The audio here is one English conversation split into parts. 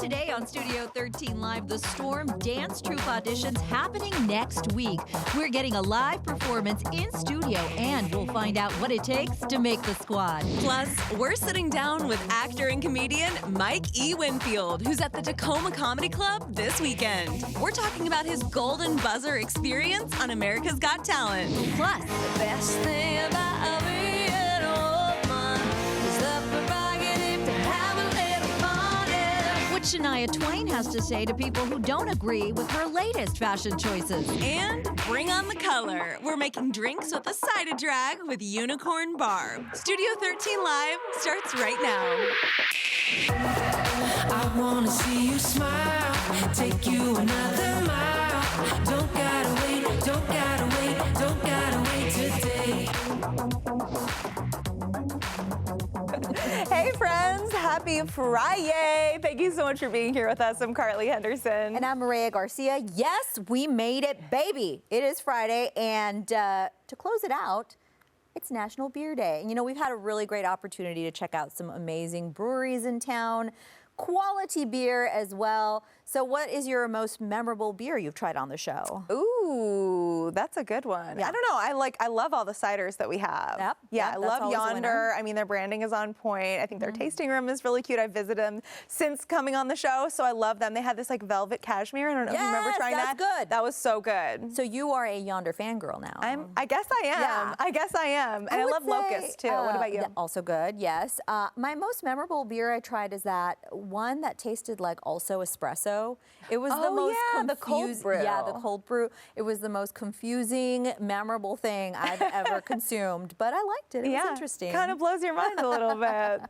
Today on Studio 13 Live, the Storm Dance Troupe auditions happening next week. We're getting a live performance in studio, and we'll find out what it takes to make the squad. Plus, we're sitting down with actor and comedian Mike E. Winfield, who's at the Tacoma Comedy Club this weekend. We're talking about his golden buzzer experience on America's Got Talent. Plus, the best thing about being a woman is the prerogative to have a little fun. What Shania Twain has to say to people who don't agree with her latest fashion choices. And bring on the color. We're making drinks with a side of drag with Unicorn Barb. Studio 13 Live starts right now. I wanna see you smile, take you another mile. Don't gotta wait, don't gotta wait, don't gotta wait today. Hey friends, happy Friday. Thank you so much for being here with us. I'm Carly Henderson. And I'm Mireya Garcia. Yes, we made it, baby. It is Friday, and to close it out, it's National Beer Day. And you know, we've had a really great opportunity to check out some amazing breweries in town, quality beer as well. So what is your most memorable beer you've tried on the show? Ooh, that's a good one. Yeah. I don't know. I love all the ciders that we have. Yep. Yeah, Yep, I that's love always a winner. Yonder. I mean, their branding is on point. I think their tasting room is really cute. I've visited them since coming on the show, so I love them. They had this like velvet cashmere. I don't know if you remember Yes, trying that's that. good. That was so good. So you are a Yonder fangirl now. I guess I am. Yeah. I guess I am. And I would love say, Locust too. What about you? yeah, also good, yes. My most memorable beer I tried is that one that tasted like also espresso. It was the Oh, most yeah, the cold brew. Yeah, the cold brew. It was the most confusing, memorable thing I've ever consumed, but I liked it. It was interesting. Kind of blows your mind a little bit.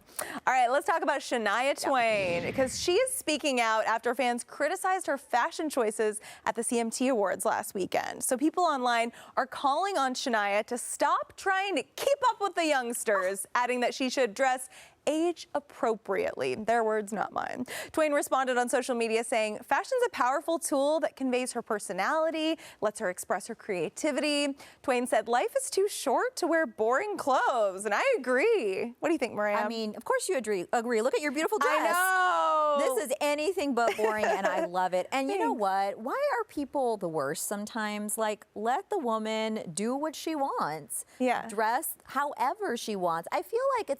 All right, let's talk about Shania Twain, because she is speaking out after fans criticized her fashion choices at the CMT Awards last weekend. So people online are calling on Shania to stop trying to keep up with the youngsters, adding that she should dress age appropriately. Their words, not mine. Twain responded on social media saying, "Fashion's a powerful tool that conveys her personality, lets her express her creativity." Twain said, "Life is too short to wear boring clothes." And I agree. What do you think, Mireya? I mean, of course you agree. Look at your beautiful dress. I know. This is anything but boring, and I love it. And you know what? Why are people the worst sometimes? Like, let the woman do what she wants. Yeah. Dress however she wants. I feel like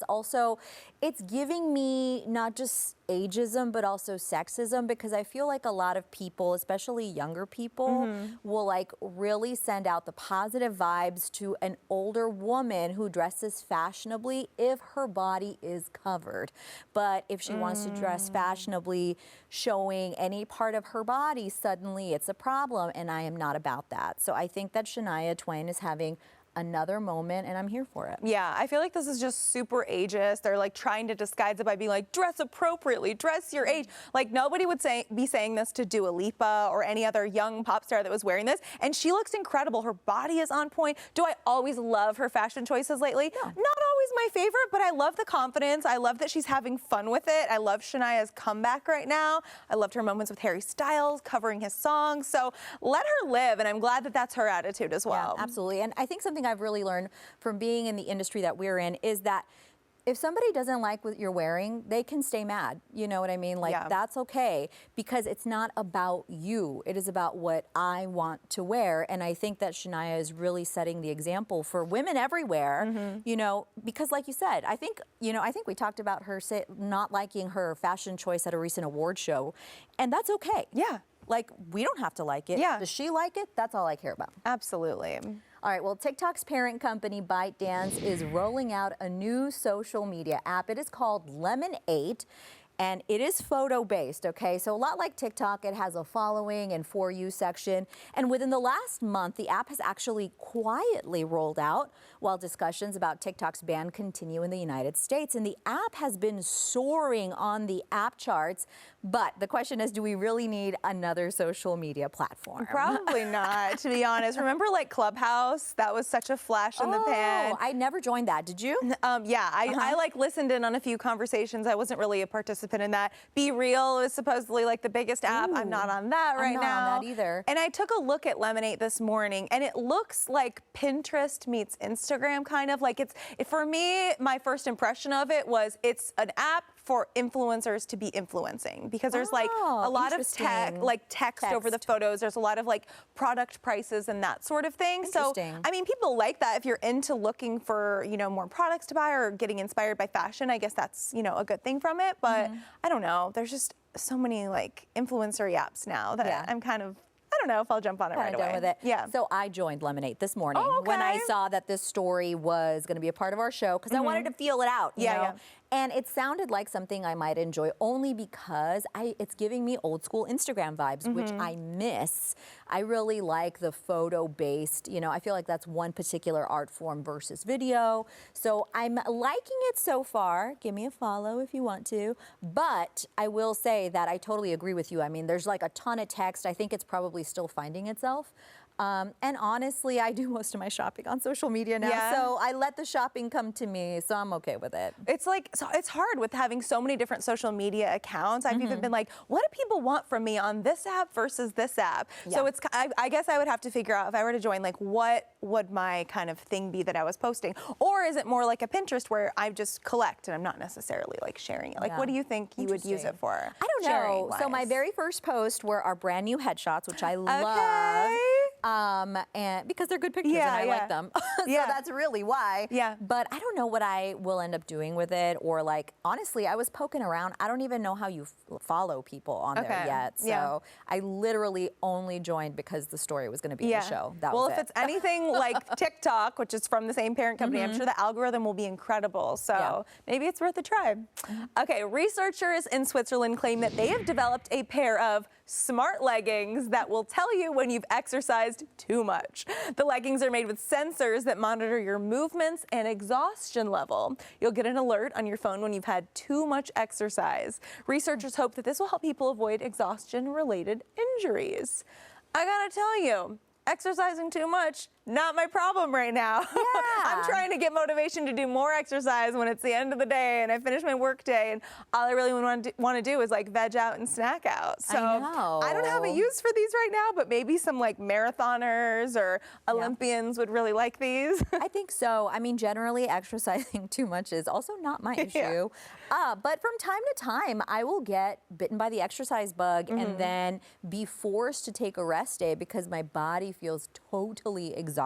it's giving me not just ageism, but also sexism, because I feel like a lot of people, especially younger people, will like really send out the positive vibes to an older woman who dresses fashionably if her body is covered. But if she wants to dress fashionably, showing any part of her body, suddenly it's a problem, and I am not about that. So I think that Shania Twain is having another moment, and I'm here for it. Yeah, I feel like this is just super ageist. They're like trying to disguise it by being like, dress appropriately, dress your age. Like nobody would be saying this to Dua Lipa or any other young pop star that was wearing this. And she looks incredible. Her body is on point. Do I always love her fashion choices lately? No. Not always my favorite, but I love the confidence. I love that she's having fun with it. I love Shania's comeback right now. I loved her moments with Harry Styles covering his songs. So let her live, and I'm glad that that's her attitude as well. Yeah, absolutely. And I think something I've really learned from being in the industry that we're in is that if somebody doesn't like what you're wearing, they can stay mad. You know what I mean? Like, that's okay, because it's not about you. It is about what I want to wear. And I think that Shania is really setting the example for women everywhere, you know, because like you said, I think we talked about her not liking her fashion choice at a recent award show, and that's okay. Yeah. Like, we don't have to like it. Yeah. Does she like it? That's all I care about. Absolutely. All right, well, TikTok's parent company, ByteDance, is rolling out a new social media app. It is called Lemon8, and it is photo-based, okay? So a lot like TikTok, it has a following and For You section. And within the last month, the app has actually quietly rolled out while discussions about TikTok's ban continue in the United States. And the app has been soaring on the app charts. But the question is, do we really need another social media platform? Probably not, to be honest. Remember like Clubhouse? That was such a flash in the pan. I never joined that. Did you? Yeah, I like listened in on a few conversations. I wasn't really a participant in that. Be Real is supposedly like the biggest app. I'm not on that right now. I'm not on that either. And I took a look at Lemon8 this morning, and it looks like Pinterest meets Instagram, kind of. Like for me, my first impression of it was it's an app for influencers to be influencing, because there's like Oh, a lot of text over the Text. photos. There's a lot of like product prices and that sort of thing. So, Interesting. I mean, people like that. If you're into looking for, more products to buy or getting inspired by fashion, I guess that's, a good thing from it. But I don't know. There's just so many like influencer apps now that I'm kind of, I don't know if I'll jump on it right Kinda away. done with it. Yeah. So I joined Lemonade this morning Oh, when I okay. saw that this story was going to be a part of our show because I wanted to feel it out. You Yeah, know? yeah. And it sounded like something I might enjoy only because it's giving me old school Instagram vibes, which I miss. I really like the photo based, I feel like that's one particular art form versus video. So I'm liking it so far. Give me a follow if you want to. But I will say that I totally agree with you. I mean, there's like a ton of text. I think it's probably still finding itself. And honestly, I do most of my shopping on social media now, Yeah. so I let the shopping come to me, so I'm okay with it. It's like, so it's hard with having so many different social media accounts. I've even been like, what do people want from me on this app versus this app? So Yeah. I guess I would have to figure out if I were to join, like, what would my kind of thing be that I was posting? Or is it more like a Pinterest where I just collect and I'm not necessarily like sharing it? Like, Yeah. what do you think you would use Interesting. it for? I don't know. So my sharing-wise? very first post were our brand new headshots, which I love. Okay. And because they're good pictures Yeah, and I yeah. like them. So Yeah. that's really why. Yeah. But I don't know what I will end up doing with it, or like, honestly, I was poking around. I don't even know how you follow people on there Okay. yet. So Yeah. I literally only joined because the story was going to be in the show. That well, was if it. it's anything like TikTok, which is from the same parent company, I'm sure the algorithm will be incredible. So Yeah. maybe it's worth a try. Okay, researchers in Switzerland claim that they have developed a pair of smart leggings that will tell you when you've exercised too much. The leggings are made with sensors that monitor your movements and exhaustion level. You'll get an alert on your phone when you've had too much exercise. Researchers hope that this will help people avoid exhaustion-related injuries. I gotta tell you, exercising too much, not my problem right now. I'm trying to get motivation to do more exercise when it's the end of the day and I finish my work day, and all I really want to do is like veg out and snack out. So I don't have a know. use for these right now, but maybe some like marathoners or Olympians would really like these. I think so. I mean, generally, exercising too much is also not my issue. But from time to time, I will get bitten by the exercise bug and then be forced to take a rest day because my body feels totally exhausted.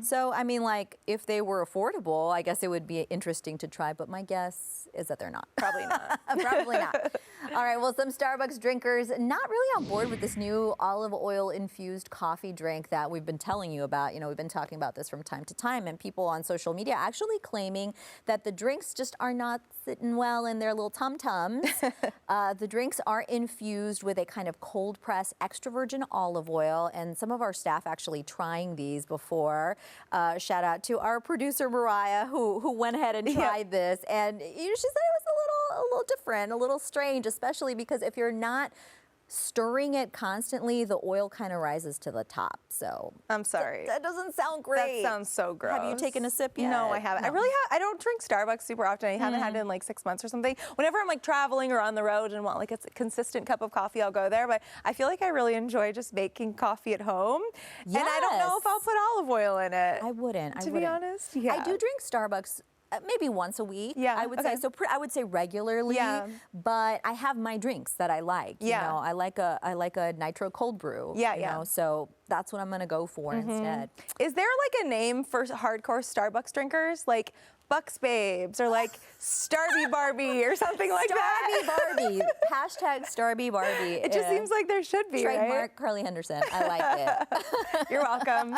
So, I mean, like, if they were affordable, I guess it would be interesting to try. But my guess is that they're not. Probably not. Probably not. All right, well, some Starbucks drinkers not really on board with this new olive oil infused coffee drink that we've been telling you about. We've been talking about this from time to time, and people on social media actually claiming that the drinks just are not sitting well in their little tum-tums. The drinks are infused with a kind of cold press extra virgin olive oil, and some of our staff actually trying these before. Shout out to our producer Mireya who went ahead and tried this, and she said it was a little different, a little strange, especially because if you're not stirring it constantly, the oil kind of rises to the top. So I'm sorry. that doesn't sound great. That sounds so gross. Have you taken a sip yet? No, I haven't. No. I don't drink Starbucks super often. I haven't had it in like 6 months or something. Whenever I'm like traveling or on the road and want like a consistent cup of coffee, I'll go there. But I feel like I really enjoy just making coffee at home. And I don't know if I'll put olive oil in it. I wouldn't. To be honest, yeah. I do drink Starbucks maybe once a week. Yeah, I would okay. say so. I would say regularly. Yeah. But I have my drinks that I like. Yeah. I like a nitro cold brew. Yeah. So that's what I'm gonna go for instead. Is there like a name for hardcore Starbucks drinkers? Like Bucks Babes or like Starby Barbie or something like that? Starby Barbie. Hashtag Starby Barbie. It just seems like there should be, Trademark right? Carly Henderson. I like it. You're welcome.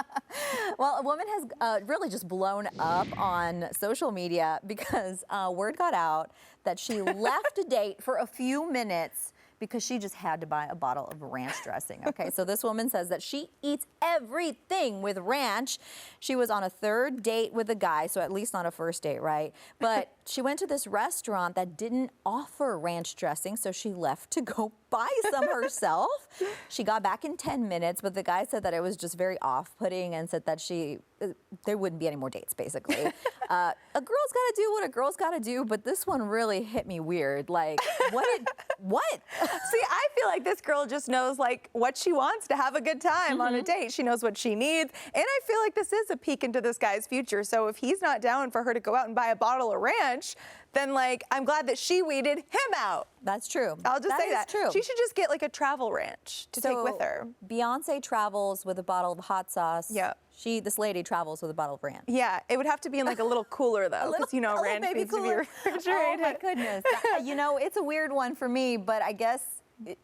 Well, a woman has really just blown up on social media because word got out that she left a date for a few minutes because she just had to buy a bottle of ranch dressing. Okay, so this woman says that she eats everything with ranch. She was on a third date with a guy, so at least not a first date, right? But she went to this restaurant that didn't offer ranch dressing, so she left to go buy some herself. She got back in 10 minutes, but the guy said that it was just very off-putting and said that there wouldn't be any more dates, basically. A girl's got to do what a girl's got to do, but this one really hit me weird. Like, what? See, I feel like this girl just knows like what she wants to have a good time on a date. She knows what she needs. And I feel like this is a peek into this guy's future. So if he's not down for her to go out and buy a bottle of ranch, ranch, then like I'm glad that she weeded him out. That's true. I'll just say that. True. She should just get like a travel ranch to take with her. Beyonce travels with a bottle of hot sauce. Yeah. This lady travels with a bottle of ranch. Yeah, it would have to be in like a little cooler though, because you know a little ranch baby needs to be cooler. refrigerated. Oh my goodness. You know, it's a weird one for me, but I guess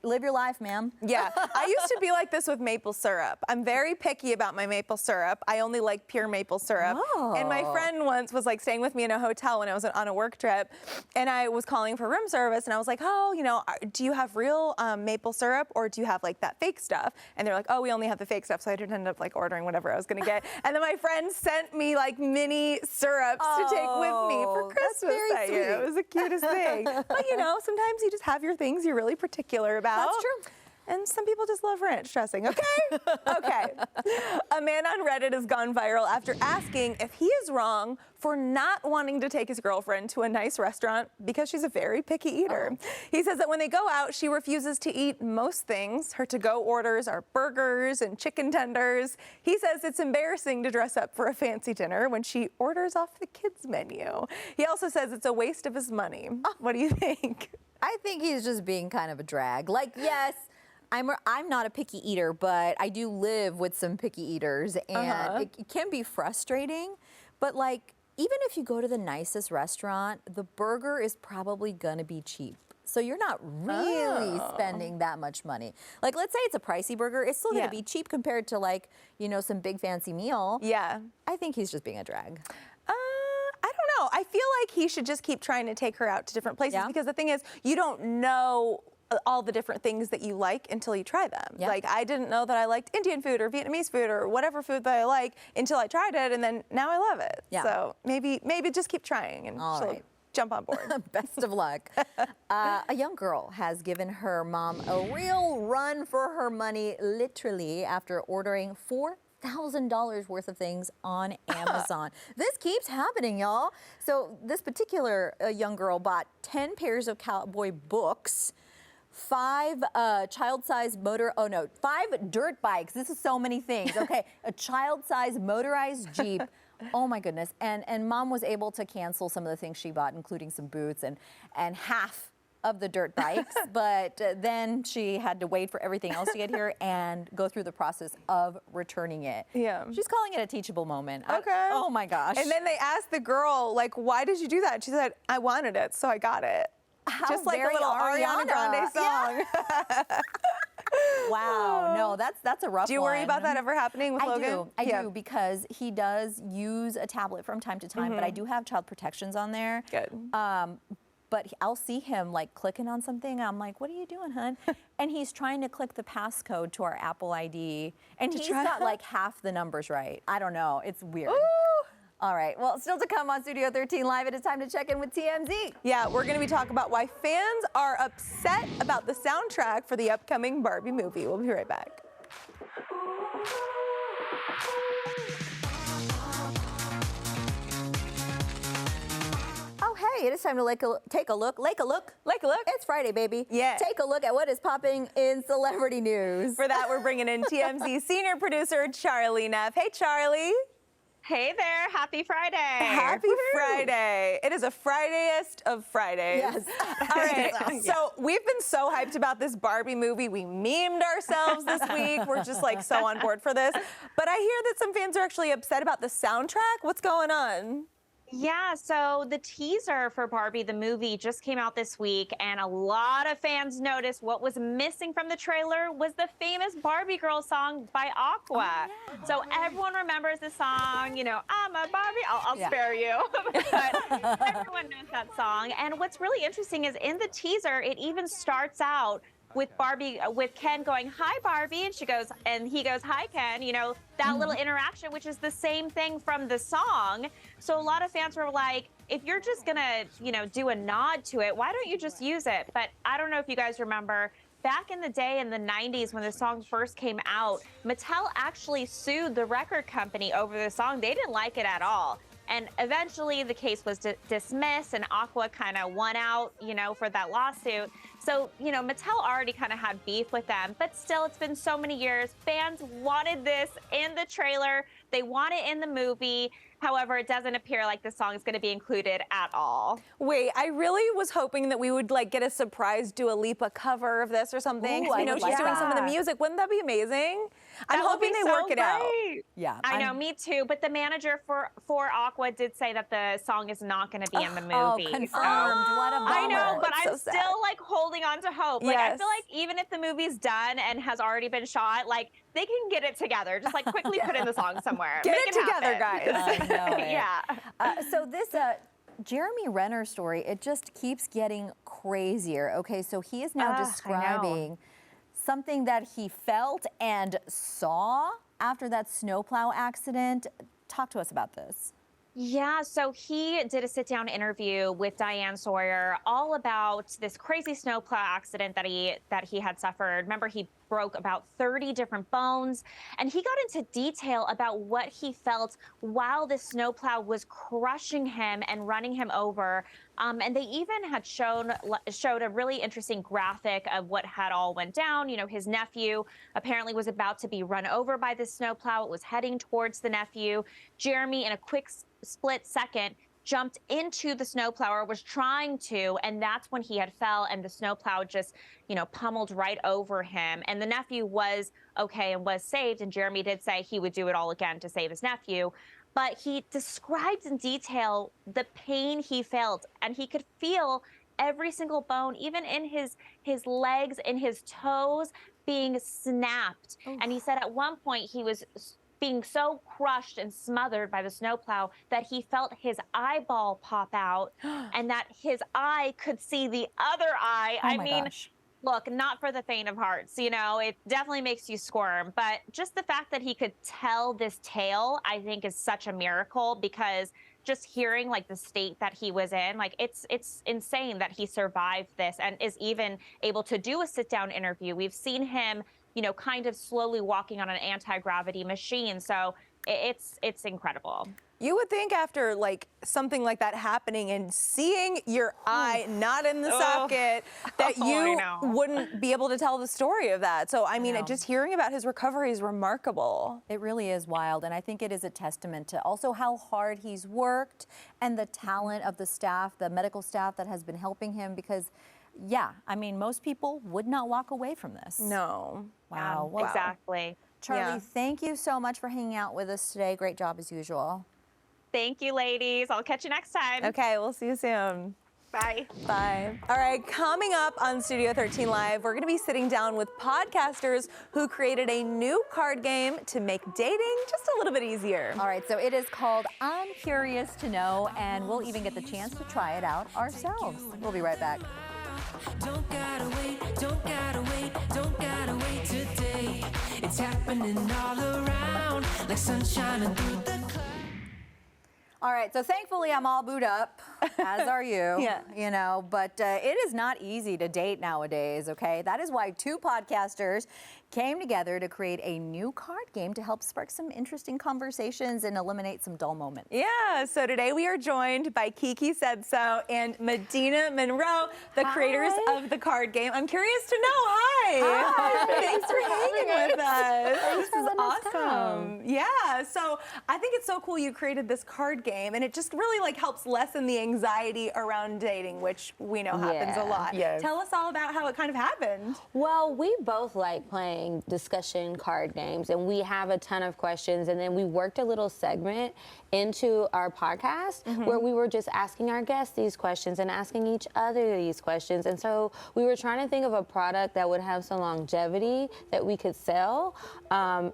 live your life, ma'am. Yeah, I used to be like this with maple syrup. I'm very picky about my maple syrup. I only like pure maple syrup. Oh. And my friend once was like staying with me in a hotel when I was on a work trip, and I was calling for room service, and I was like, oh, you know, do you have real maple syrup, or do you have like that fake stuff? And they're like, oh, we only have the fake stuff, so I didn't end up like ordering whatever I was gonna get. And then my friend sent me like mini syrups to take with me for that's Christmas very that year. sweet. It was the cutest thing. But you know, sometimes you just have your things you're really particular about. That's true. And some people just love ranch dressing, okay? Okay. A man on Reddit has gone viral after asking if he is wrong for not wanting to take his girlfriend to a nice restaurant because she's a very picky eater. He says that when they go out, she refuses to eat most things. Her to-go orders are burgers and chicken tenders. He says it's embarrassing to dress up for a fancy dinner when she orders off the kids' menu. He also says it's a waste of his money. What do you think? I think he's just being kind of a drag. Like, yes, I'm not a picky eater, but I do live with some picky eaters, and it can be frustrating. But like, even if you go to the nicest restaurant, the burger is probably gonna be cheap. So you're not really spending that much money. Like, let's say it's a pricey burger, it's still gonna be cheap compared to like, you know, some big fancy meal. Yeah. I think he's just being a drag. I don't know. I feel like he should just keep trying to take her out to different places because the thing is, you don't know all the different things that you like until you try them. Yeah. Like, I didn't know that I liked Indian food or Vietnamese food or whatever food that I like until I tried it, and then now I love it. Yeah. So maybe just keep trying, and All she'll right. jump on board. Best of luck. A young girl has given her mom a real run for her money, literally, after ordering $4,000 worth of things on Amazon. This keeps happening, y'all. So this particular young girl bought 10 pairs of cowboy books, 5 child-sized 5 dirt bikes. This is so many things. Okay, a child-sized motorized Jeep. Oh my goodness. And mom was able to cancel some of the things she bought, including some boots and half of the dirt bikes, but then she had to wait for everything else to get here and go through the process of returning it. Yeah. She's calling it a teachable moment. Okay. Oh my gosh. And then they asked the girl, like, why did you do that? And she said, I wanted it, so I got it. Just like a very little Ariana Grande Yeah. song. Wow. No, that's a rough one. Do you worry about that ever happening with Logan? I do, because he does use a tablet from time to time, but I do have child protections on there. Good. But I'll see him like clicking on something. I'm like, what are you doing, hun? And he's trying to click the passcode to our Apple ID. And he's got like half the numbers right. I don't know. It's weird. Ooh. All right. Well, still to come on Studio 13 Live, it is time to check in with TMZ. Yeah, we're going to be talking about why fans are upset about the soundtrack for the upcoming Barbie movie. We'll be right back. Oh, hey, it is time to take a look. It's Friday, baby. Yeah. Take a look at what is popping in celebrity news. For that, we're bringing in TMZ senior producer Charlie Neff. Hey, Charlie. Hey there, happy Friday. Happy Friday. It is a Fridayest of Fridays. Yes. All right. So we've been so hyped about this Barbie movie. We memed ourselves this week. We're just like so on board for this. But I hear that some fans are actually upset about the soundtrack. What's going on? Yeah, so the teaser for Barbie the movie just came out this week, and a lot of fans noticed what was missing from the trailer was the famous Barbie Girl song by Aqua. Oh, yeah. So everyone remembers the song, you know, I'm a Barbie, I'll spare you. But everyone knows that song. And what's really interesting is in the teaser, it even starts out with Ken going, hi, Barbie, and he goes, hi, Ken, you know, that little interaction, which is the same thing from the song. So a lot of fans were like, if you're just gonna, you know, do a nod to it, why don't you just use it? But I don't know if you guys remember, back in the day in the 90s when the song first came out, Mattel actually sued the record company over the song. They didn't like it at all. And eventually the case was dismissed, and Aqua kind of won out, you know, for that lawsuit. So, you know, Mattel already kind of had beef with them, but still, it's been so many years. Fans wanted this in the trailer. They want it in the movie. However, it doesn't appear like the song is going to be included at all. Wait, I really was hoping that we would like get a surprise Dua Lipa cover of this or something. Ooh, I You know, would she's like doing some of the that. music. Wouldn't that be amazing? I'm That would hoping be they so work it out. great. Yeah. I know, me too. But the manager for Aqua did say that the song is not going to be in the movie. Oh, confirmed. So- What a bummer. I know, but It's I'm so sad. still like holding on to hope. Like I Yes. feel like even if the movie's done and has already been shot, like they can get it together. Just like quickly put in the song somewhere. Get Make it together, happen. guys. I know it. Yeah. So this Jeremy Renner story, it just keeps getting crazier. Okay, so he is now I know. describing something that he felt and saw after that snowplow accident. Talk to us about this. Yeah, so he did a sit-down interview with Diane Sawyer all about this crazy snowplow accident that he had suffered. Remember, he broke about 30 different bones, and he got into detail about what he felt while the snowplow was crushing him and running him over. And they even had showed a really interesting graphic of what had all went down. You know, his nephew apparently was about to be run over by the snowplow. It was heading towards the nephew. Jeremy, in a quick split second, jumped into the snowplow, or was trying to, and that's when he had fell, and the snowplow just, you know, pummeled right over him. And the nephew was okay and was saved, and Jeremy did say he would do it all again to save his nephew. But he described in detail the pain he felt, and he could feel every single bone, even in his legs, in his toes, being snapped. And he said at one point he was being so crushed and smothered by the snowplow that he felt his eyeball pop out and that his eye could see the other eye. Oh I my mean, gosh. look, not for the faint of hearts, you know, it definitely makes you squirm. But just the fact that he could tell this tale, I think, is such a miracle, because just hearing like the state that he was in, like it's insane that he survived this and is even able to do a sit-down interview. We've seen him, you know, kind of slowly walking on an anti-gravity machine. So it's incredible. You would think after like something like that happening and seeing your eye not in the socket that Oh, I you know. wouldn't be able to tell the story of that. So I mean, just hearing about his recovery is remarkable. It really is wild, and I think it is a testament to also how hard he's worked and the talent of the staff, the medical staff that has been helping him, because yeah, I mean, most people would not walk away from this. No. Wow. Well, Exactly. Charlie, Yeah. thank you so much for hanging out with us today. Great job as usual. Thank you, ladies. I'll catch you next time. Okay, we'll see you soon. Bye. Bye. All right, coming up on Studio 13 Live, we're going to be sitting down with podcasters who created a new card game to make dating just a little bit easier. All right, so it is called I'm Curious to Know, and we'll even get the chance to try it out ourselves. We'll be right back. Don't gotta wait, don't gotta wait, don't gotta wait today. It's happening all around, like sunshine through the clouds. All right, so thankfully I'm all booed up, as are you. Yeah. You know, but it is not easy to date nowadays, okay? That is why two podcasters came together to create a new card game to help spark some interesting conversations and eliminate some dull moments. Yeah, so today we are joined by Kiki Said So and Medina Monroe, the creators of the card game. I'm curious to know. Hi. Thanks for hanging with us. This is awesome. Yeah, so I think it's so cool you created this card game, and it just really like helps lessen the anxiety around dating, which we know happens a Yeah. lot. Yes. Tell us all about how it kind of happened. Well, we both like playing discussion card games, and we have a ton of questions, and then we worked a little segment into our podcast where we were just asking our guests these questions and asking each other these questions. And so we were trying to think of a product that would have some longevity that we could sell, and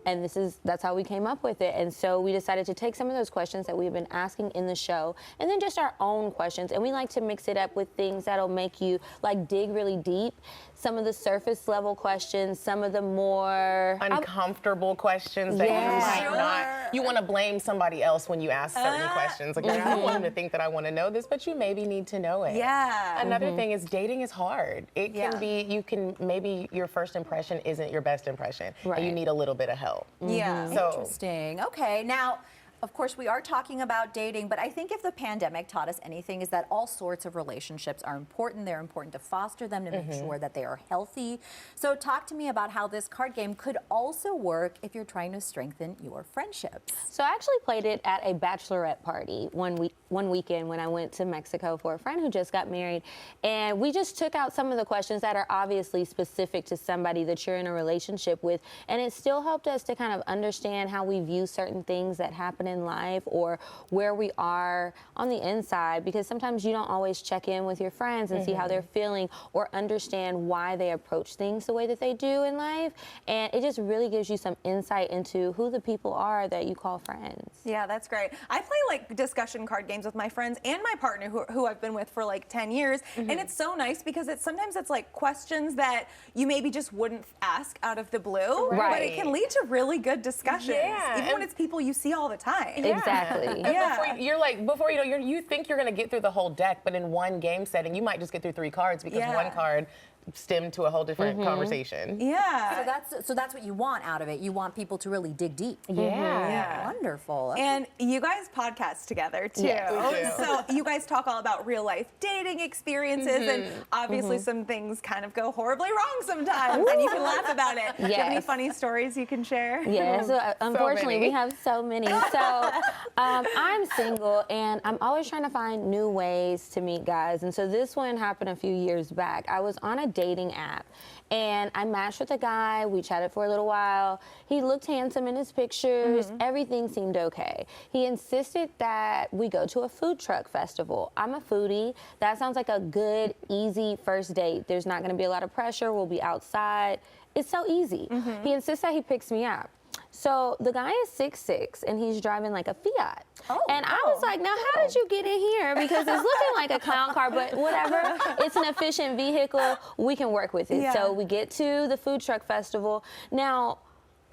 that's how we came up with it. And so we decided to take some of those questions that we've been asking in the show, and then just our own questions, and we like to mix it up with things that'll make you like dig really deep. Some of the surface level questions, some of the more uncomfortable questions that Yeah. you might not. You want to blame somebody else when you ask certain questions. Like, I don't want them to think that I want to know this, but you maybe need to know it. Yeah. Another thing is dating is hard. It Yeah. can be, maybe your first impression isn't your best impression, and you Right. need a little bit of help. Yeah. So Interesting. Okay, now of course, we are talking about dating, but I think if the pandemic taught us anything is that all sorts of relationships are important. They're important to foster them, to make sure that they are healthy. So talk to me about how this card game could also work if you're trying to strengthen your friendships. So I actually played it at a bachelorette party one weekend when I went to Mexico for a friend who just got married. And we just took out some of the questions that are obviously specific to somebody that you're in a relationship with. And it still helped us to kind of understand how we view certain things that happen in life or where we are on the inside, because sometimes you don't always check in with your friends and see how they're feeling or understand why they approach things the way that they do in life. And it just really gives you some insight into who the people are that you call friends. Yeah, that's great. I play like discussion card games with my friends and my partner who I've been with for like 10 years. And it's so nice because sometimes it's like questions that you maybe just wouldn't ask out of the blue, but it can lead to really good discussions, even when it's people you see all the time. Exactly. And before you know, you think you're going to get through the whole deck, but in one game setting, you might just get through 3 cards because one card stemmed to a whole different conversation. Yeah. So that's what you want out of it. You want people to really dig deep. Yeah. Wonderful. And you guys podcast together too. Yes, we do. So you guys talk all about real life dating experiences, and obviously some things kind of go horribly wrong sometimes, and you can laugh about it. Do you have any funny stories you can share? Yeah, so unfortunately we have so many. So I'm single and I'm always trying to find new ways to meet guys. And so this one happened a few years back. I was on a dating app and I matched with a guy. We chatted for a little while. He looked handsome in his pictures. Everything seemed okay. He insisted that we go to a food truck festival. I'm a foodie. That sounds like a good, easy first date. There's not gonna be a lot of pressure. We'll be outside. It's so easy. He insists that he picks me up. So the guy is 6'6" and he's driving like a Fiat. And I was like, now how did you get in here? Because it's looking like a clown car, but whatever. It's an efficient vehicle. We can work with it. So we get to the food truck festival. Now,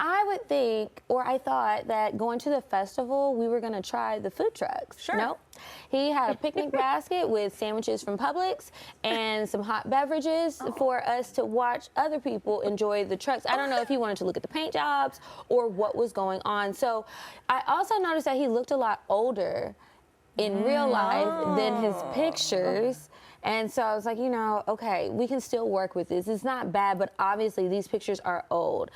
I would think, or I thought that going to the festival, we were gonna try the food trucks. Nope. He had a picnic basket with sandwiches from Publix and some hot beverages for us to watch other people enjoy the trucks. I don't know if he wanted to look at the paint jobs or what was going on. So I also noticed that he looked a lot older in real life than his pictures. And so I was like, you know, okay, we can still work with this. It's not bad, but obviously these pictures are old.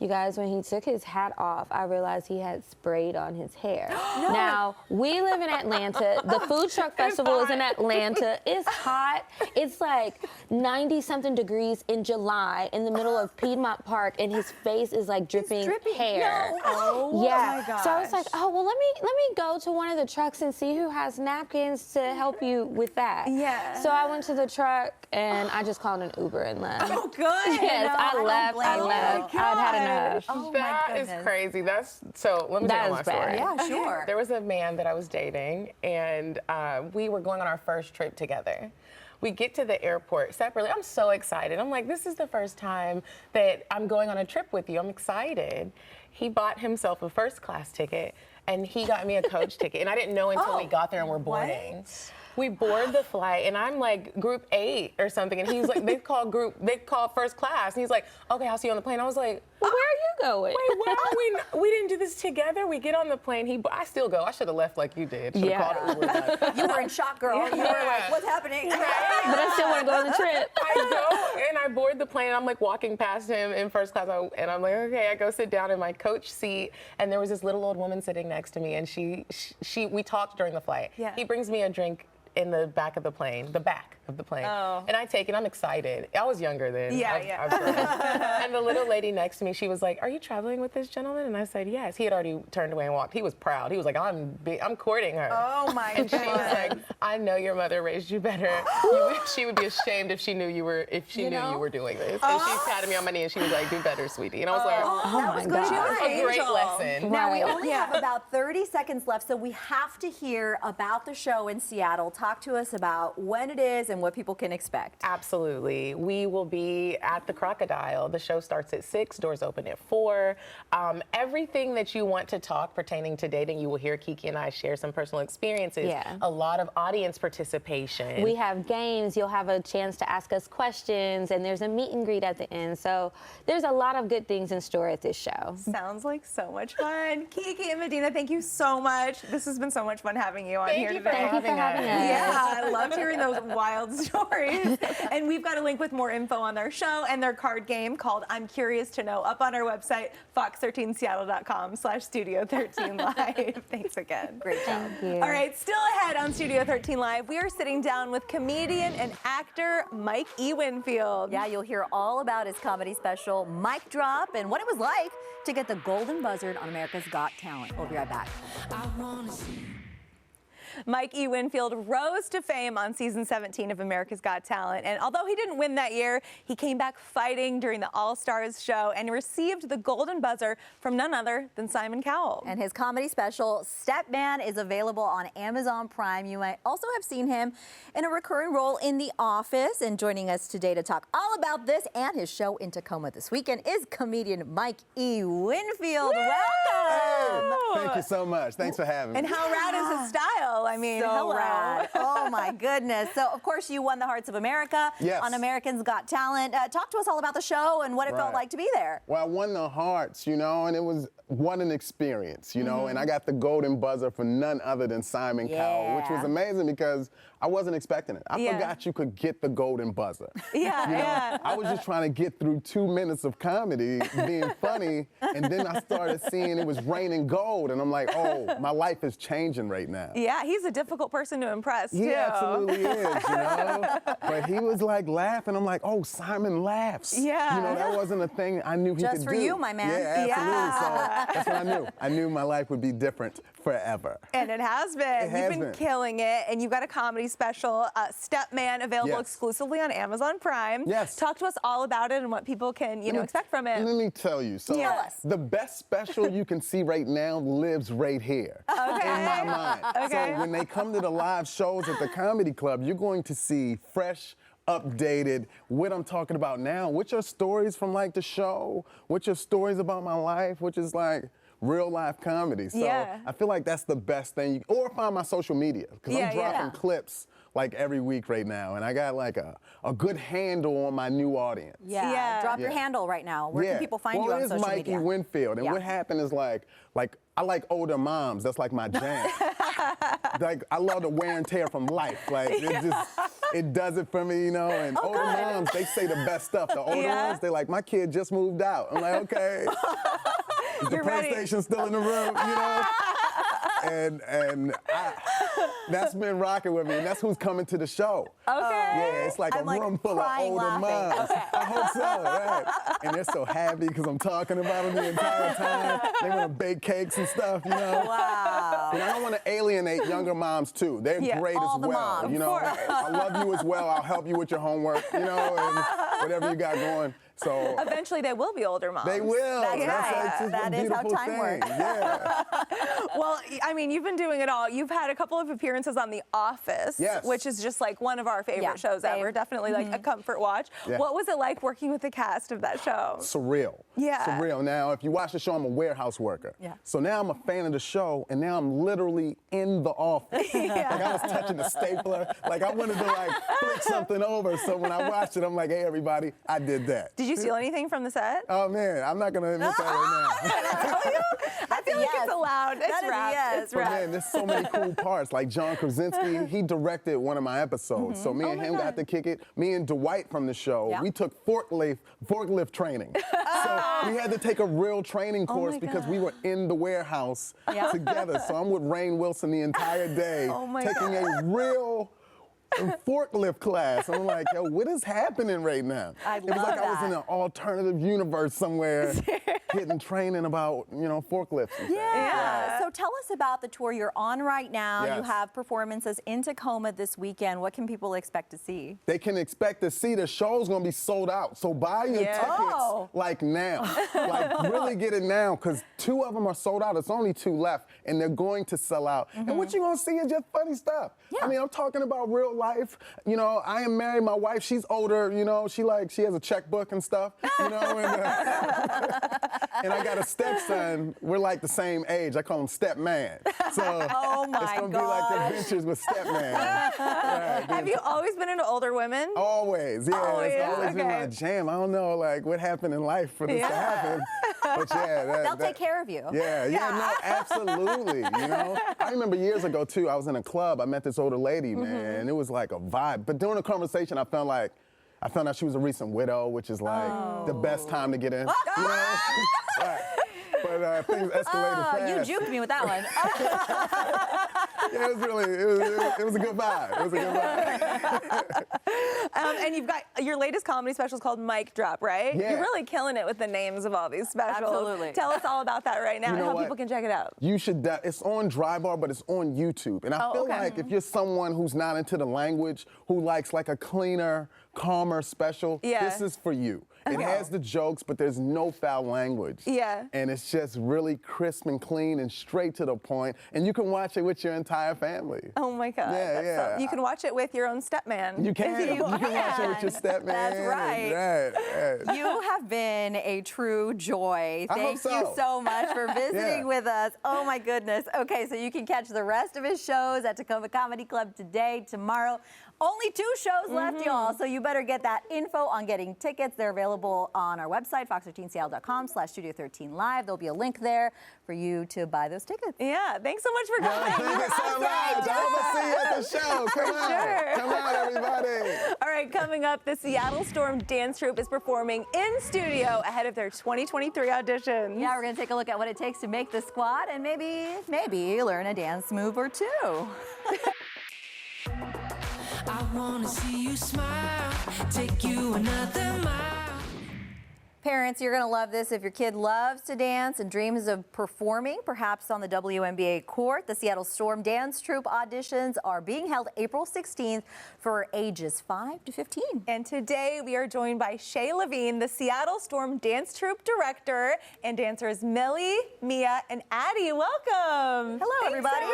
You guys, when he took his hat off, I realized he had sprayed on his hair. Now, we live in Atlanta. The food truck festival is in Atlanta. It's hot. It's like 90-something degrees in July in the middle of Piedmont Park, and his face is like dripping hair. Oh my gosh. So I was like, oh, well, let me go to one of the trucks and see who has napkins to help you with that. Yeah. So I went to the truck, and I just called an Uber and left. Oh, good. Yes, I left. Oh, I'd had enough. Oh, That my is goodness. crazy. So let me tell you my story. Yeah, sure. There was a man that I was dating, and we were going on our first trip together. We get to the airport separately. I'm so excited. I'm like, this is the first time that I'm going on a trip with you. I'm excited. He bought himself a first class ticket, and he got me a coach ticket. And I didn't know until we got there and we're boarding. We board the flight, and I'm like group 8 or something, and he's like, they call first class, and he's like, okay, I'll see you on the plane. I was like, Well, where are you going? wait, where are we didn't do this together. We get on the plane. I still go. I should have left like you did. Should have called Uber. You were in shock, girl. You were like, what's happening? But I still want to go on the trip. I go and I board the plane. I'm like walking past him in first class, and I'm like, okay. I go sit down in my coach seat, and there was this little old woman sitting next to me, and we talked during the flight. Yeah. He brings me a drink in the back of the plane, and I take it. I'm excited. I was younger then. I've grown. And the little lady next to me, she was like, "Are you traveling with this gentleman?" And I said, "Yes." He had already turned away and walked. He was proud. He was like, "I'm courting her." Oh my And she goodness. was like, "I know your mother raised you better. She would be ashamed if she knew you were doing this." And she patted me on my knee and she was like, "Do better, sweetie." And I was like, Oh my God. "A great lesson." Now we Right. only have about 30 seconds left, so we have to hear about the show in Seattle. talk to us about when it is and what people can expect. Absolutely. We will be at the Crocodile. The show starts at 6, doors open at 4. Everything that you want to talk pertaining to dating, you will hear Kiki and I share some personal experiences. Yeah. A lot of audience participation. We have games. You'll have a chance to ask us questions, and there's a meet and greet at the end. So there's a lot of good things in store at this show. Sounds like so much fun. Kiki and Medina, thank you so much. This has been so much fun having you on here today. Thank you for having us. Yeah, I loved hearing those wild stories. And we've got a link with more info on their show and their card game called I'm Curious to Know up on our website, fox13seattle.com/Studio13Live. Thanks again. Great job. Thank you. All right, still ahead on Studio 13 Live, we are sitting down with comedian and actor Mike E. Winfield. Yeah, you'll hear all about his comedy special, Mic Drop, and what it was like to get the golden buzzard on America's Got Talent. We'll be right back. I wanna see. Mike E. Winfield rose to fame on season 17 of America's Got Talent, and although he didn't win that year, he came back fighting during the All-Stars show and received the Golden Buzzer from none other than Simon Cowell. And his comedy special, Stepman, is available on Amazon Prime. You might also have seen him in a recurring role in The Office. And joining us today to talk all about this and his show in Tacoma this weekend is comedian Mike E. Winfield. Welcome! Thank you so much. Thanks for having me. And how rad is his style? I mean, So hello. rad. Oh my goodness. So of course you won the Hearts of America Yes. on Americans Got Talent. Talk to us all about the show and what it felt Right. like to be there. Well, I won the Hearts, and it was what an experience, and I got the golden buzzer for none other than Simon Cowell, which was Yeah. amazing because I wasn't expecting it. I Yeah. forgot you could get the golden buzzer. Yeah, yeah. I was just trying to get through 2 minutes of comedy being funny, and then I started seeing it was raining gold, and I'm like, oh, my life is changing right now. Yeah, he's a difficult person to impress, too. He absolutely is, But he was like laughing. I'm like, oh, Simon laughs. Yeah. That wasn't a thing I knew he Just could do. for you, my man. Yeah, absolutely. Yeah. So that's what I knew. I knew my life would be different forever. And it has been. It has You've been been. killing it, and you've got a comedy special, Stepman, available Yes. exclusively on Amazon Prime. Yes. Talk to us all about it and what people can, expect from it. Let me tell you. So Tell us. the best special you can see right now lives right here in my mind. Okay. So when they come to the live shows at the Comedy Club, you're going to see fresh, updated, what I'm talking about now, which are stories from like the show, which are stories about my life, which is like real life comedy. So Yeah. I feel like that's the best thing. Or find my social media, because Yeah, I'm dropping yeah. clips like every week right now, and I got like a good handle on my new audience. Yeah. Drop your Yeah. handle right now. Where can people find well, you on it is social Mikey media? Winfield, and Yeah. what happened is like I like older moms. That's like my jam. Like I love the wear and tear from life. Like it does it for me, And older moms, they say the best stuff. The older Yeah. ones, they're like, my kid just moved out. I'm like, okay. Is the You're ready. PlayStation still in the room? And that's been rocking with me, and that's who's coming to the show. Okay. Yeah, it's like I'm, a like, room full of crying older laughing. moms. I hope so, right? And they're so happy because I'm talking about them the entire time. They want to bake cakes and stuff, Wow. And I don't want to alienate younger moms too. They're Yeah, great all as the well. moms. Of course. I love you as well. I'll help you with your homework, and whatever you got going. So Eventually, they will be older moms. they will. That's right. just a That is how beautiful time thing. works. Yeah. Well, I mean, you've been doing it all. You've had a couple of appearances on The Office, Yes. which is just like one of our favorite Yeah, shows ever. fave. Definitely like a comfort watch. Yeah. What was it like working with the cast of that show? Surreal. Yeah. Surreal. Now, if you watch the show, I'm a warehouse worker. Yeah. So now I'm a fan of the show, and now I'm literally in the office. Like I was touching the stapler. Like I wanted to flick something over. So when I watched it, I'm like, hey, everybody, I did that. Did you steal anything from the set? Oh, man, I'm not going to admit that right now. I feel like yes. it's allowed. It's That is a wrapped. yes. It's But wrapped. man, there's so many cool parts. Like John Krasinski, he directed one of my episodes. So me and him got to kick it. Me and Dwight from the show, Yeah. we took forklift training. So we had to take a real training course my because we were in the warehouse together. So I'm with Rainn Wilson the entire day, Oh my taking a real forklift class. I'm like, yo, what is happening right now? I It was love like I was in that. an alternative universe somewhere. getting training about, forklifts and things. Yeah. So tell us about the tour you're on right now. You Yes. have performances in Tacoma this weekend. What can people expect to see? They can expect to see the show's gonna be sold out. So buy your tickets Oh. like now. Like really get it now, because 2 of them are sold out. It's only 2 left, and they're going to sell out. And what you're gonna see is just funny stuff. Yeah. I mean, I'm talking about real life. I am married. My wife, she's older. She has a checkbook and stuff. And I got a stepson. We're like the same age. I call him Stepman. So Oh my it's gonna be like gosh. Adventures with Stepman. Right, Have you always been into older women? Always, yeah. Always, It's always been okay. my jam. I don't know, what happened in life for this to happen. But yeah, They'll take care of you. Yeah, no, absolutely. I remember years ago too. I was in a club. I met this older lady, man, and it was like a vibe. But during the conversation, I found out she was a recent widow, which is like the best time to get in. Right. But things escalated fast. You juked me with that one. Yeah, it was a good vibe. It was a good vibe. And you've got your latest comedy special is called Mic Drop, right? Yeah. You're really killing it with the names of all these specials. Absolutely. Tell us all about that right now and know how what? people can check it out. You should. It's on Dry Bar, but it's on YouTube. And I feel okay. like if you're someone who's not into the language, who likes like a cleaner, calmer special, this is for you. It has the jokes, but there's no foul language. Yeah. And it's just really crisp and clean and straight to the point. And you can watch it with your entire family. Oh my God. Yeah, So, you can watch it with your own stepman. You can. You can watch it with your stepman. That's right. Right. You have been a true joy. I hope Thank you so. so much for visiting Yeah. with us. Oh my goodness. Okay, so you can catch the rest of his shows at Tacoma Comedy Club today, tomorrow. Only 2 shows left, y'all, so you better get that info on getting tickets. They're available on our website, fox13seattle.com/Studio13Live. There'll be a link there for you to buy those tickets. Yeah, thanks so much for coming. Thank you so much. I hope to see you at the show. Come on. sure. Come on, everybody. All right, coming up, the Seattle Storm Dance Troupe is performing in studio ahead of their 2023 auditions. Yeah, we're gonna take a look at what it takes to make the squad and maybe learn a dance move or 2. I wanna see you smile, take you another mile. Parents, you're going to love this. If your kid loves to dance and dreams of performing, perhaps on the WNBA court, the Seattle Storm Dance Troupe auditions are being held April 16th for ages 5 to 15. And today we are joined by Shay Levine, the Seattle Storm Dance Troupe director, and dancers Millie, Mia, and Addie. Welcome. Hello, everybody.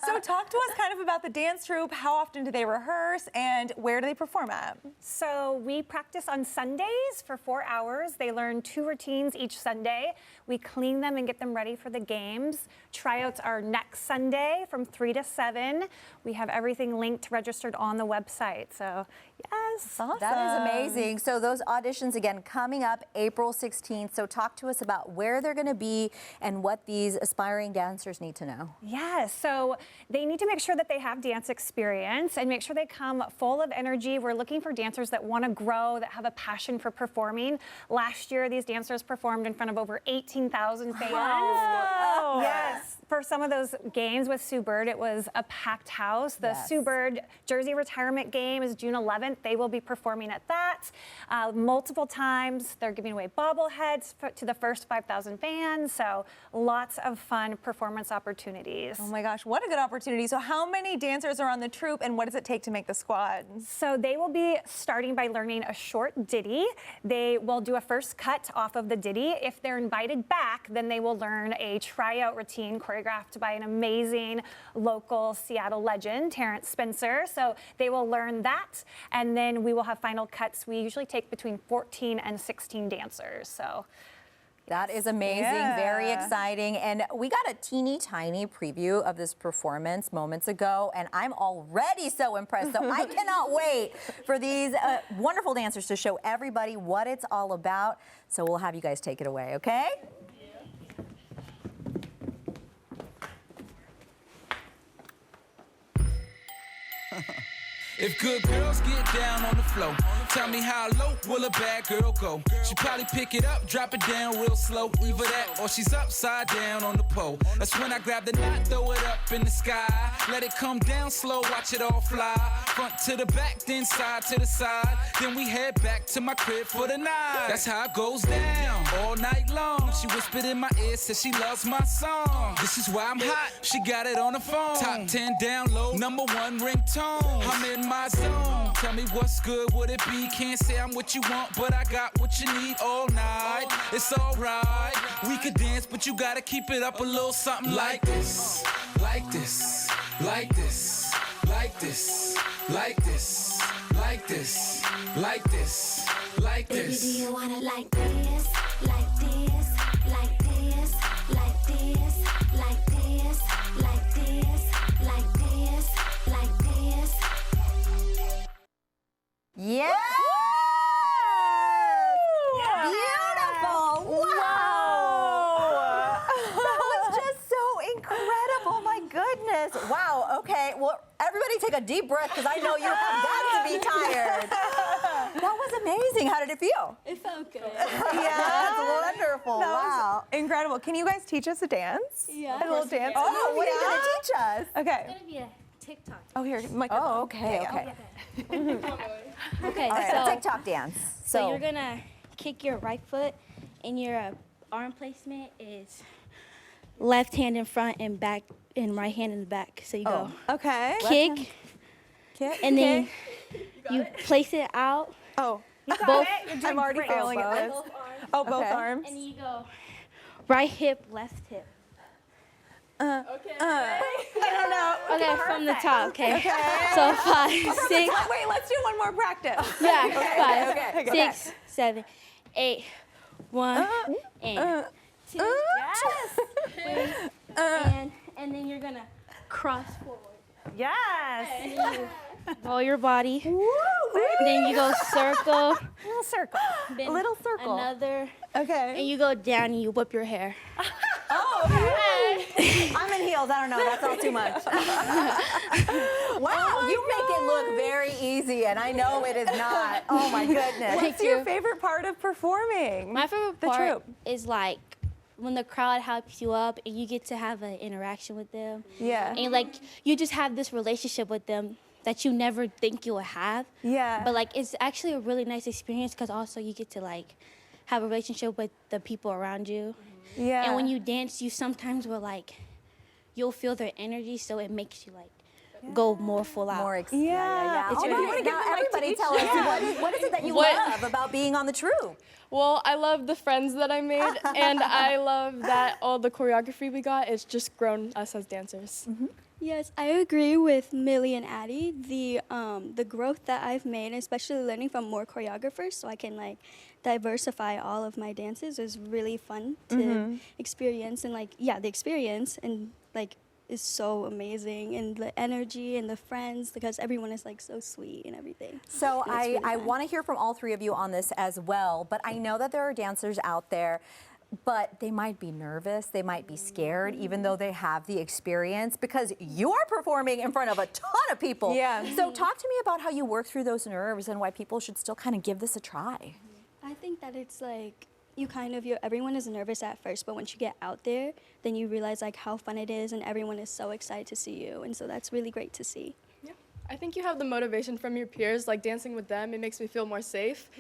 So talk to us kind of about the dance troupe. How often do they rehearse and where do they perform at? So we practice on Sundays for 4 hours. They learn 2 routines each Sunday. We clean them and get them ready for the games. Tryouts are next Sunday from 3 to 7. We have everything linked, registered on the website. So yes. Awesome. That is amazing. So those auditions, again, coming up April 16th. So talk to us about where they're going to be and what these aspiring dancers need to know. Yes, so they need to make sure that they have dance experience and make sure they come full of energy. We're looking for dancers that want to grow, that have a passion for performing. Last year, these dancers performed in front of over 18,000 fans. Wow. Yes, for some of those games with Sue Bird, it was a packed house. The Yes. Sue Bird Jersey retirement game is June 11th. They will be performing at that multiple times. They're giving away bobbleheads to the first 5,000 fans. So lots of fun performance opportunities. Oh my gosh, what a good opportunity. So how many dancers are on the troupe and what does it take to make the squad? So they will be starting by learning a short ditty. They will do a first cut off of the ditty. If they're invited back, then they will learn a tryout routine choreographed by an amazing local Seattle legend, Terrence Spencer. So they will learn that, and then we will have final cuts. We usually take between 14 and 16 dancers. So That is amazing, very exciting. And we got a teeny tiny preview of this performance moments ago, and I'm already so impressed. So I cannot wait for these wonderful dancers to show everybody what it's all about. So we'll have you guys take it away, okay? If good girls get down on the floor, Tell me how low will a bad girl go? She probably pick it up, drop it down real slow. Either that or she's upside down on the pole. That's when I grab the knot, throw it up in the sky. Let it come down slow, watch it all fly. Front to the back, then side to the side. Then we head back to my crib for the night. That's how it goes down all night long. She whispered in my ear, said she loves my song. This is why I'm hot, she got it on the phone. Top 10 download, #1 ringtone. I'm in my zone. Tell me what's good, would it be? Can't say I'm what you want, but I got what you need all night. It's alright, we could dance, but you gotta keep it up a little something like this. Like this, like this, like this, like this, like this, like this, like this. Baby, do you want it like this? Like this, like this, like this, like this, like this, like this, like this. Yes! Beautiful! Wow! That was just so incredible, my goodness. Wow, okay, well, everybody take a deep breath because I know you have got to be tired. That was amazing. How did it feel? It felt good. Yeah, That's wonderful. That Wow. was incredible. Can you guys teach us a dance? Yeah. A little dance. Oh, what are you going to teach us? Okay. It's gonna be a TikTok. Oh, here, microphone. Oh, okay, Yeah, okay. Okay, All right, so, a TikTok dance. so you're gonna kick your right foot, and your arm placement is left hand in front and back, and right hand in the back. So you go Okay. kick, and then you place it out, Oh, both, I'm already failing at this. Oh, both Okay. arms. and then you go right hip, left hip. I don't know. Okay, from the top. Okay. So 5, 6. Wait, let's do one more practice. Yeah, okay, 5, 6, 7, 8, 1, and 2. Yes. And then you're gonna cross forward. Yes. And then you roll your body. Then you go circle. Little circle. Then A little circle. Another. Okay. And you go down and you whip your hair. I'm in heels. I don't know. That's all too much. Wow, you make it look very easy, and I know it is not. Oh my goodness. What's your favorite part of performing? My favorite The part troupe. is like when the crowd helps you up and you get to have an interaction with them. Yeah. And like you just have this relationship with them that you never think you will have. Yeah. But like it's actually a really nice experience because also you get to like have a relationship with the people around you. Yeah. And when you dance, you sometimes will like, you'll feel their energy, so it makes you like go more full out. More Yeah. yeah. It's Oh, really now good. now everybody tell us what is it that you love about being on the troupe? Well, I love the friends that I made, and I love that all the choreography we got. It's just grown us as dancers. Yes, I agree with Millie and Addie. The growth that I've made, especially learning from more choreographers, so I can like diversify all of my dances, is really fun to experience. And like, yeah, the experience and like is so amazing, and the energy and the friends, because everyone is like so sweet and everything. So And it's really I fun. want to hear from all three of you on this as well, but I know that there are dancers out there, but they might be nervous, they might be scared, even though they have the experience, because you are performing in front of a ton of people. Yeah. So talk to me about how you work through those nerves and why people should still kind of give this a try. I think that it's like everyone is nervous at first, but once you get out there, then you realize like how fun it is, and everyone is so excited to see you, and so that's really great to see. I think you have the motivation from your peers, like dancing with them. It makes me feel more safe.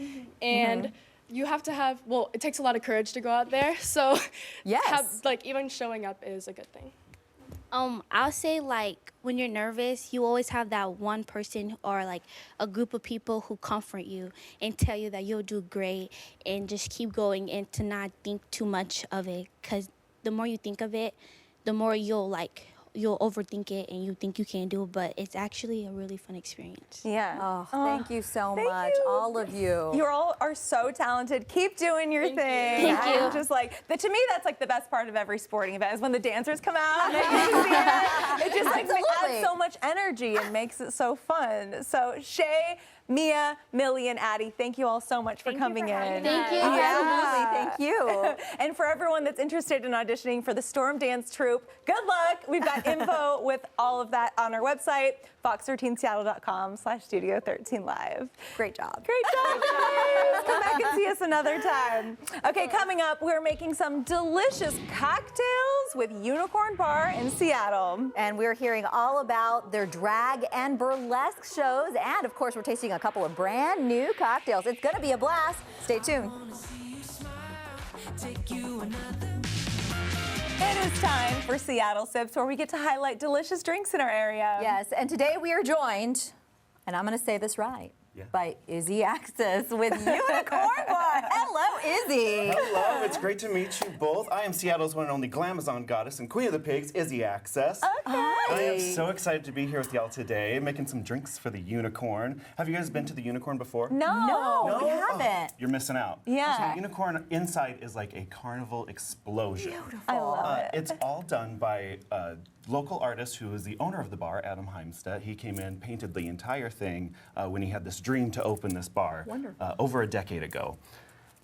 And you have to have, well, it takes a lot of courage to go out there. So Yes. like even showing up is a good thing. I'll say like when you're nervous, you always have that one person or like a group of people who comfort you and tell you that you'll do great and just keep going and to not think too much of it, because the more you think of it, the more you'll overthink it and you think you can't do it, but it's actually a really fun experience. Yeah. Oh, thank you so thank much, you. all of you. You all are so talented. Keep doing your thing. Thank you. I'm just like, but to me, that's like the best part of every sporting event is when the dancers come out and they get to see it. It just like Absolutely. adds so much energy and makes it so fun. So Shay, Mia, Millie, and Addie, thank you all so much for coming in. Thank you. Yeah. Absolutely. Thank you. And for everyone that's interested in auditioning for the Storm Dance Troupe, good luck. We've got info with all of that on our website, fox13seattle.com/studio13live. Great job. Great job, guys. Come back and see us another time. Okay, coming up, we're making some delicious cocktails with Unicorn Bar in Seattle. And we're hearing all about their drag and burlesque shows. And of course, we're tasting a couple of brand new cocktails. It's going to be a blast. Stay tuned. It is time for Seattle Sips, where we get to highlight delicious drinks in our area. Yes, and today we are joined, and I'm going to say this right, by Izzy Axis with Unicorn Bar. Hello, Izzy. Hello, it's great to meet you both. I am Seattle's one and only Glamazon goddess and queen of the pigs, Izzy Access. I am so excited to be here with y'all today, making some drinks for the Unicorn. Have you guys been to the Unicorn before? No, we haven't. You're missing out. Yeah. So the Unicorn inside is like a carnival explosion. Beautiful. I love it. It's all done by a local artist who is the owner of the bar, Adam Heimstedt. He came in, painted the entire thing when he had this dream to open this bar over a decade ago.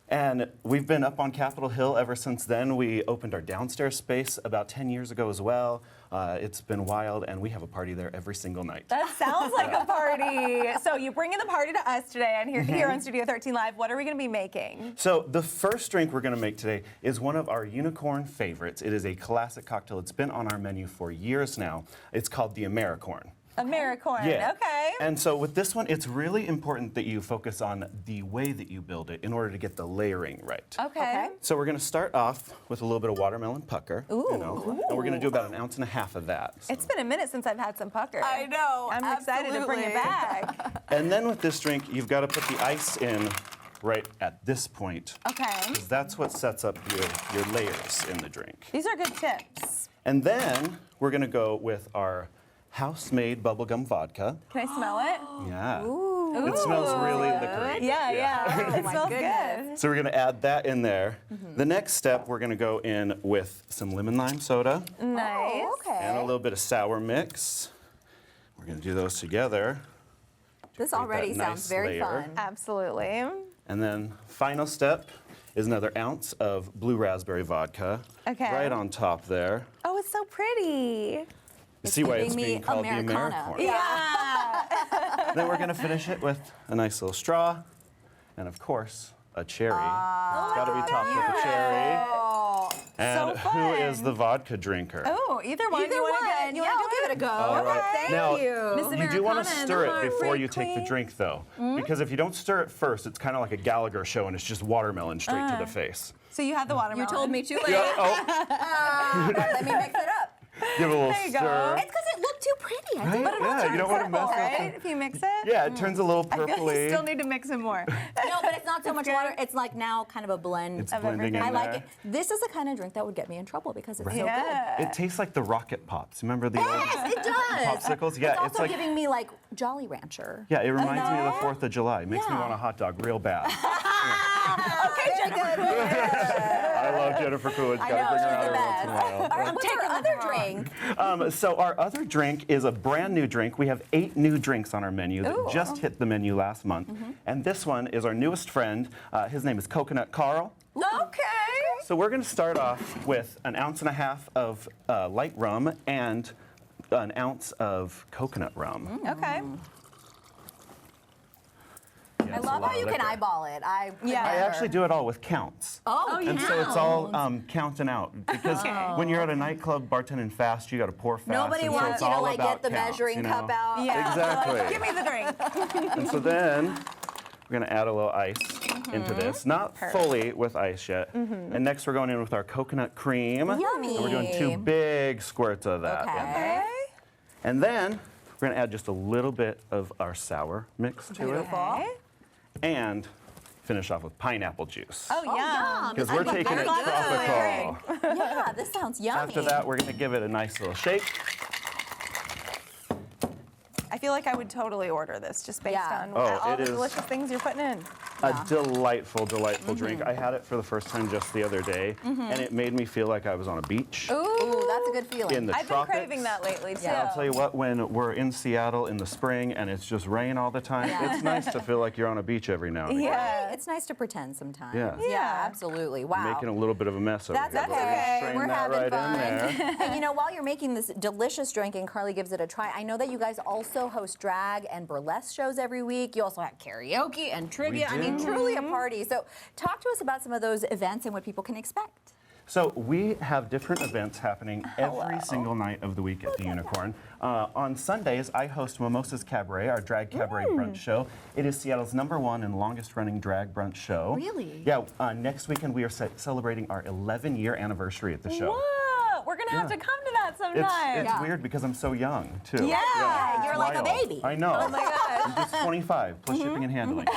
And we've been up on Capitol Hill ever since then. We opened our downstairs space about 10 years ago as well. It's been wild, and we have a party there every single night. That sounds like a party. So you bringing the party to us today and here on Studio 13 Live. What are we going to be making? So the first drink we're going to make today is one of our Unicorn favorites. It is a classic cocktail. It's been on our menu for years now. It's called the Americorn. Americorn, Yeah. okay. And so with this one, it's really important that you focus on the way that you build it in order to get the layering right. Okay. So we're going to start off with a little bit of watermelon pucker. And we're going to do about 1.5 ounces of that. So. It's been a minute since I've had some pucker. I know, I'm excited to bring it back. And then with this drink, you've got to put the ice in right at this point. Okay. Because that's what sets up your layers in the drink. These are good tips. And then we're going to go with our house-made bubblegum vodka. Can I smell it? Yeah. It smells really liquory. Yeah. It smells good. So we're going to add that in there. The next step, we're going to go in with some lemon lime soda. Nice. And a little bit of sour mix. We're going to do those together. This create already that sounds nice very layer. fun. Absolutely. And then final step is another ounce of blue raspberry vodka. Okay. Right on top there. Oh, it's so pretty. You see why it's giving me being called Americano. the Americorn. Yeah. Then we're going to finish it with a nice little straw. And of course, a cherry. It's got to be topped with a cherry. And So who is fun. the vodka drinker? Oh, either one. Either You wanna one. get- you Yeah, wanna we'll do give it a go. All right. Thank Now, you. you do want to stir it before heartbreak you take the queen. drink, though. Because if you don't stir it first, it's kind of like a Gallagher show, and it's just watermelon straight to the face. So you have the watermelon. You told me too late. Yeah, oh, Let me mix it up. give it a little There you go. stir. It's because it looked too pretty. I Right? But it'll Yeah, turn you don't want to purple, mess right? up. If you mix it? Yeah, it turns a little I feel like you purpley. still need to mix it more. No, but it's not so much good. water. It's like now kind of a blend. It's of blending in I like there. it. This is the kind of drink that would get me in trouble because it's so good. Yeah. It tastes like the Rocket Pops. Remember the Yes, it does. popsicles? Yeah, it's also like giving me like Jolly Rancher. yeah, it reminds me of the 4th of July. It makes me Yeah. want a hot dog real bad. Okay, Jennifer. I love Jennifer Coolidge. I Gotta know, bring her she's out the every once best. in a while. All right, what's our other drink? So our other drink is a brand new drink. We have 8 new drinks on our menu that just hit the menu last month. And this one is our newest friend. His name is Coconut Carl. Okay. So we're going to start off with 1.5 ounces of light rum and 1 ounce of coconut rum. Okay. Yeah, I it's a love lot how you of can liquor. eyeball it. I actually do it all with counts. Oh, And so it's all counting out. Because when you're at a nightclub bartending fast, you got to pour fast. Nobody and so wants it's you to all like about get the counts, measuring you know? cup out. Yeah. Exactly. Give me the drink. And so then we're going to add a little ice into this. Not fully with ice yet. And next we're going in with our coconut cream. Yummy. And we're doing 2 big squirts of that in there. Okay. And then we're going to add just a little bit of our sour mix to it. Okay. And finish off with pineapple juice. Oh, yum. Because we're taking it tropical. Yeah, this sounds yummy. After that, we're going to give it a nice little shake. I feel like I would totally order this just based Yeah. on Oh, all it the is- delicious things you're putting in. A delightful, delightful drink. I had it for the first time just the other day, and it made me feel like I was on a beach. Ooh, that's a good feeling. In the I've tropics. been craving that lately too. I'll tell you what, when we're in Seattle in the spring and it's just rain all the time, it's nice to feel like you're on a beach every now and again. Yeah, it's nice to pretend sometimes. Yeah. Absolutely. Wow. Making a little bit of a mess over That's here. but okay. strain We're that having right fun. in there. And you know, while you're making this delicious drink and Carly gives it a try, I know that you guys also host drag and burlesque shows every week. You also have karaoke and trivia. I mean, truly a party. So talk to us about some of those events and what people can expect. So we have different events happening every single night of the week at the Unicorn. On Sundays, I host Mimosa's Cabaret, our drag cabaret brunch show. It is Seattle's #1 and longest running drag brunch show. Really? Yeah, next weekend we are celebrating our 11-year anniversary at the show. Whoa, we're gonna have to come to that sometime. It's weird because I'm so young, too. Yeah, you're like a Wild. baby. I know. Oh my gosh. I'm just 25, plus shipping and handling.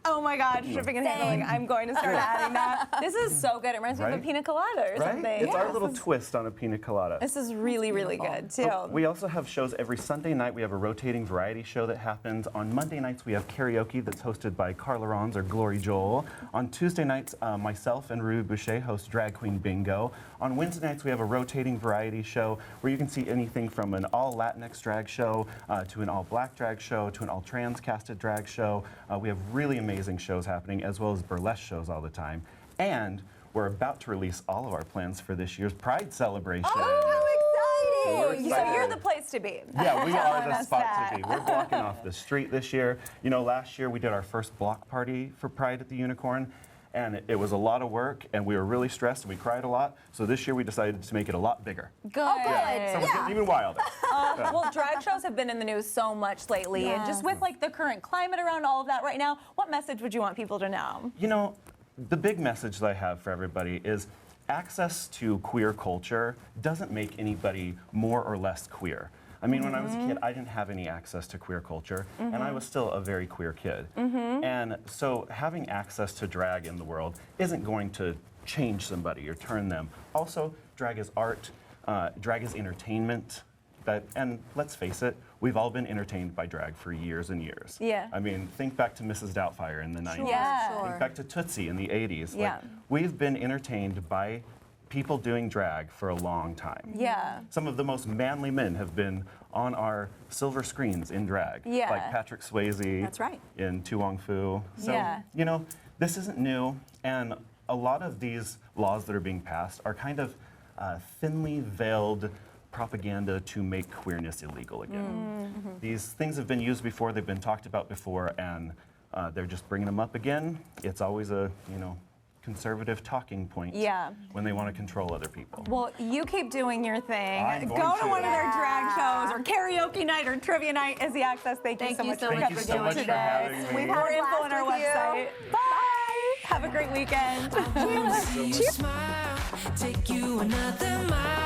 Oh my God, shipping and handling. I'm going to start adding that. This is so good. It reminds me of a Right? pina colada or Right? something. It's our little twist on a pina colada. This is really, really good too. We also have shows every Sunday night. We have a rotating variety show that happens. On Monday nights, we have karaoke that's hosted by Carla Rons or Glory Joel. On Tuesday nights, myself and Ruby Boucher host Drag Queen Bingo. On Wednesday nights, we have a rotating variety show where you can see anything from an all Latinx drag show to an all black drag show to an all trans casted drag show. We have really amazing shows happening, as well as burlesque shows all the time. And we're about to release all of our plans for this year's Pride celebration. Oh, excited. so you're the place to be. Yeah, we are Telling the us spot that. to be. We're blocking off the street this year. You know, last year we did our first block party for Pride at the Unicorn, and it was a lot of work, and we were really stressed, and we cried a lot. So this year we decided to make it a lot bigger. Good. So we're getting even wilder. Well, drag shows have been in the news so much lately, and just with like the current climate around all of that right now, what message would you want people to know? You know, the big message that I have for everybody is access to queer culture doesn't make anybody more or less queer. I mean, when I was a kid, I didn't have any access to queer culture, and I was still a very queer kid. And so having access to drag in the world isn't going to change somebody or turn them. Also, drag is art, drag is entertainment. And let's face it, we've all been entertained by drag for years and years. Yeah. I mean, think back to Mrs. Doubtfire in the 90s. Yeah. Think back to Tootsie in the 80s. Yeah. We've been entertained by people doing drag for a long time. Yeah. Some of the most manly men have been on our silver screens in drag. Yeah. Like Patrick Swayze. That's right. In Tu Wong Fu. So, Yeah. you know, this isn't new, and a lot of these laws that are being passed are kind of thinly veiled propaganda to make queerness illegal again. These things have been used before, they've been talked about before, and they're just bringing them up again. It's always a, you know, conservative talking point when they want to control other people. Well, you keep doing your thing. I'm Go going to to. one of their drag shows or karaoke night or trivia night as the access. Thank you so much for Thank you so coming much for today. having me. We've more info on our website. Bye. Have a great weekend. Smile, take you another mile.